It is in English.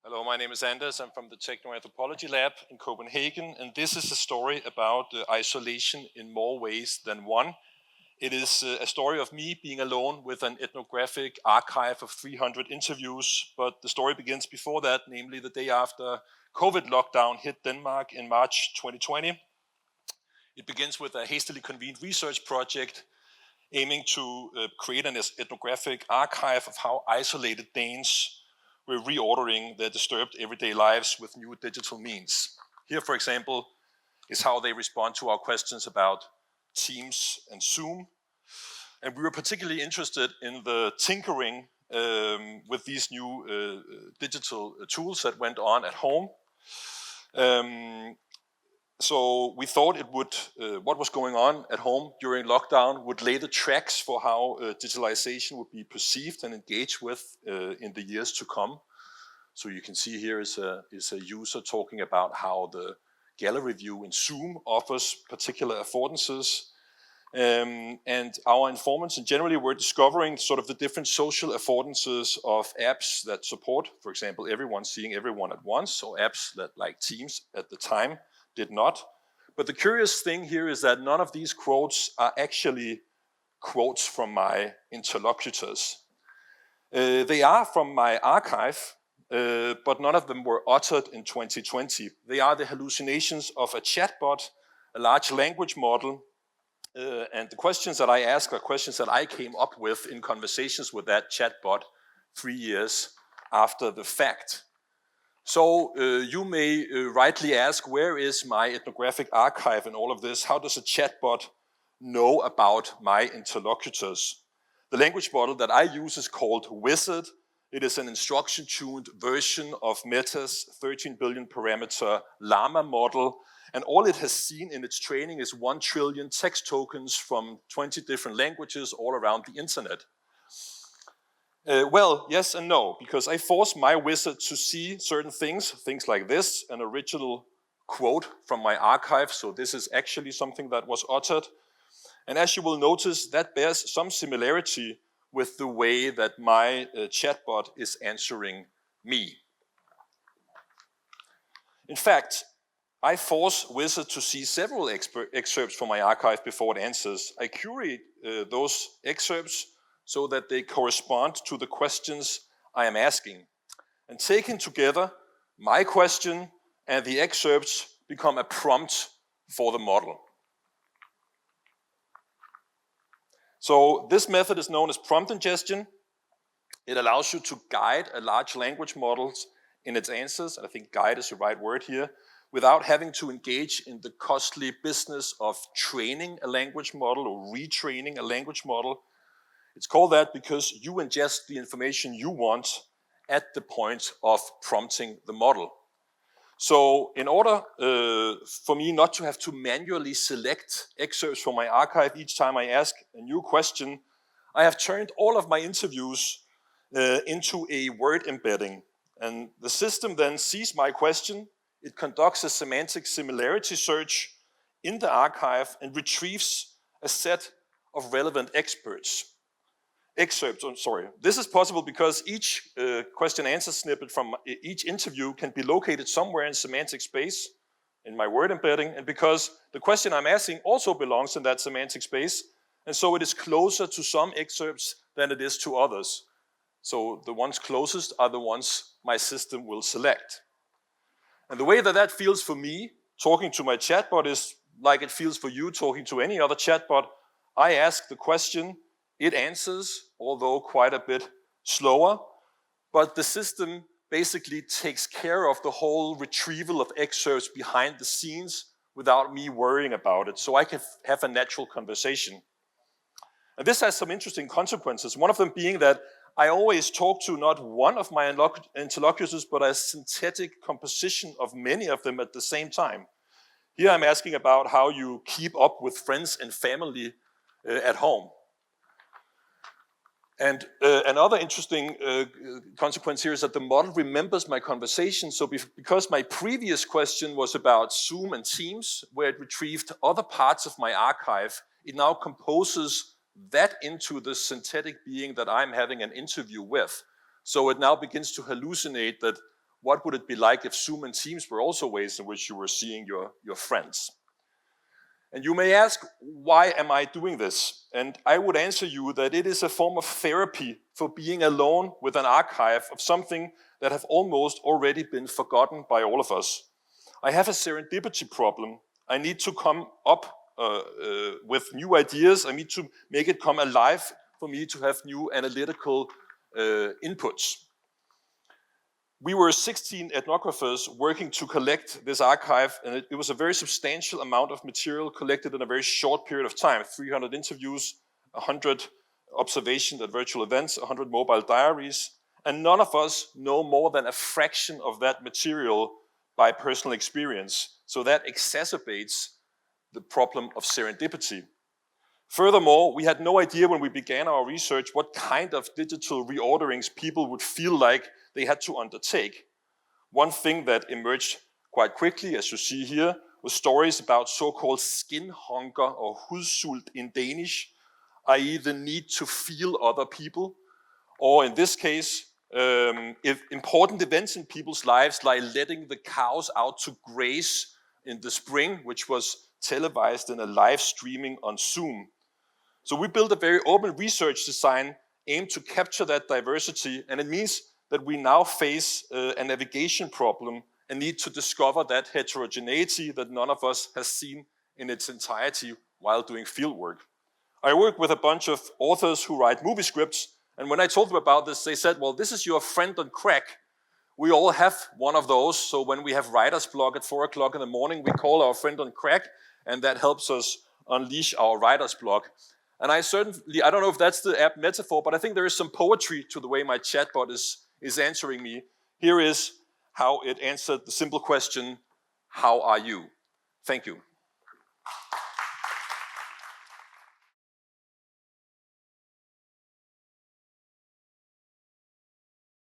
Hello, my name is Anders. I'm from the Techno-Anthropology Lab in Copenhagen, and this is a story about isolation in more ways than one. It is a story of me being alone with an ethnographic archive of 300 interviews, but the story begins before that, namely the day after COVID lockdown hit Denmark in March 2020. It begins with a hastily convened research project aiming to create an ethnographic archive of how isolated Danes were reordering their disturbed everyday lives with new digital means. Here, for example, is how they respond to our questions about Teams and Zoom. And we were particularly interested in the tinkering with these new digital tools that went on at home. So we thought it would, what was going on at home during lockdown would lay the tracks for how digitalization would be perceived and engaged with in the years to come. So you can see here is a user talking about how the gallery view in Zoom offers particular affordances. And our informants, and generally we're discovering sort of the different social affordances of apps that support, for example, everyone seeing everyone at once, or apps that, like Teams at the time, did not. But the curious thing here is that none of these quotes are actually quotes from my interlocutors. They are from my archive, but none of them were uttered in 2020. They are the hallucinations of a chatbot, a large language model, and the questions that I ask are questions that I came up with in conversations with that chatbot 3 years after the fact. So you may rightly ask, where is my ethnographic archive in all of this? How does a chatbot know about my interlocutors? The language model that I use is called Wizard. It is an instruction-tuned version of Meta's 13 billion parameter LLaMA model. And all it has seen in its training is 1 trillion text tokens from 20 different languages all around the internet. Well, yes and no, because I force my wizard to see certain things like this, an original quote from my archive, so this is actually something that was uttered. And as you will notice, that bears some similarity with the way that my chatbot is answering me. In fact, I force Wizard to see several excerpts from my archive before it answers. I curate those excerpts so that they correspond to the questions I am asking. And taken together, my question and the excerpts become a prompt for the model. So this method is known as prompt ingestion. It allows you to guide a large language model in its answers, and I think guide is the right word here, without having to engage in the costly business of training a language model or retraining a language model. It's called that because you ingest the information you want at the point of prompting the model. So in order for me not to have to manually select excerpts from my archive each time I ask a new question, I have turned all of my interviews into a word embedding. And the system then sees my question, it conducts a semantic similarity search in the archive and retrieves a set of relevant excerpts. This is possible because each question-answer snippet from each interview can be located somewhere in semantic space in my word embedding, and because the question I'm asking also belongs in that semantic space, and so it is closer to some excerpts than it is to others. So the ones closest are the ones my system will select. And the way that that feels for me, talking to my chatbot, is like it feels for you talking to any other chatbot. I ask the question, it answers, although quite a bit slower, but the system basically takes care of the whole retrieval of excerpts behind the scenes without me worrying about it, so I can have a natural conversation. And this has some interesting consequences, one of them being that I always talk to not one of my interlocutors, but a synthetic composition of many of them at the same time. Here I'm asking about how you keep up with friends and family at home. And another interesting consequence here is that the model remembers my conversation. So because my previous question was about Zoom and Teams, where it retrieved other parts of my archive, it now composes that into the synthetic being that I'm having an interview with. So it now begins to hallucinate that what would it be like if Zoom and Teams were also ways in which you were seeing your friends? And you may ask, why am I doing this? And I would answer you that it is a form of therapy for being alone with an archive of something that have almost already been forgotten by all of us. I have a serendipity problem. I need to come up with new ideas. I need to make it come alive for me to have new analytical inputs. We were 16 ethnographers working to collect this archive, and it was a very substantial amount of material collected in a very short period of time. 300 interviews, 100 observations at virtual events, 100 mobile diaries, and none of us know more than a fraction of that material by personal experience. So that exacerbates the problem of serendipity. Furthermore, we had no idea when we began our research what kind of digital reorderings people would feel like they had to undertake. One thing that emerged quite quickly, as you see here, was stories about so-called skin hunger or hudsult in Danish, i.e. the need to feel other people, or in this case, if important events in people's lives like letting the cows out to graze in the spring, which was televised in a live streaming on Zoom. So we built a very open research design aimed to capture that diversity, and it means that we now face a navigation problem and need to discover that heterogeneity that none of us has seen in its entirety while doing fieldwork. I work with a bunch of authors who write movie scripts, and when I told them about this, they said, well, this is your friend on crack. We all have one of those, so when we have writer's block at 4 o'clock in the morning, we call our friend on crack, and that helps us unleash our writer's block. And I don't know if that's the apt metaphor, but I think there is some poetry to the way my chatbot is answering me. Here is how it answered the simple question, how are you? Thank you.